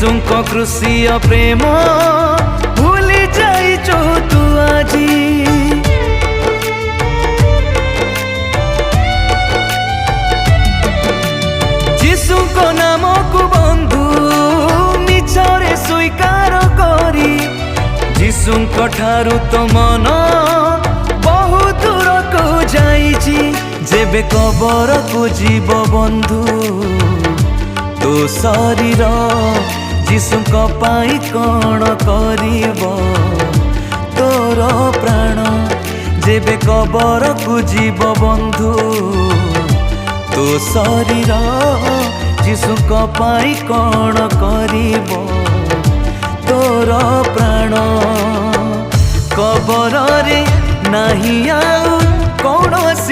जीशुंको क्रूसीय प्रेम भूली जाइचु तू आजी। जीशुंको नाम को बंधु मिछरे स्वीकार करी जीशुंको ठारू तो मन बहुत दूर को जाइची। जेबे कबर को जीव बंधु तो शरीर जीशुंको पाई कौन करिब तोर प्राण। जेबे कबर को जीव बंधु तो शरीर जीशुंको पाई कौन करिब तोर प्राण। कबर रे नहीं आउ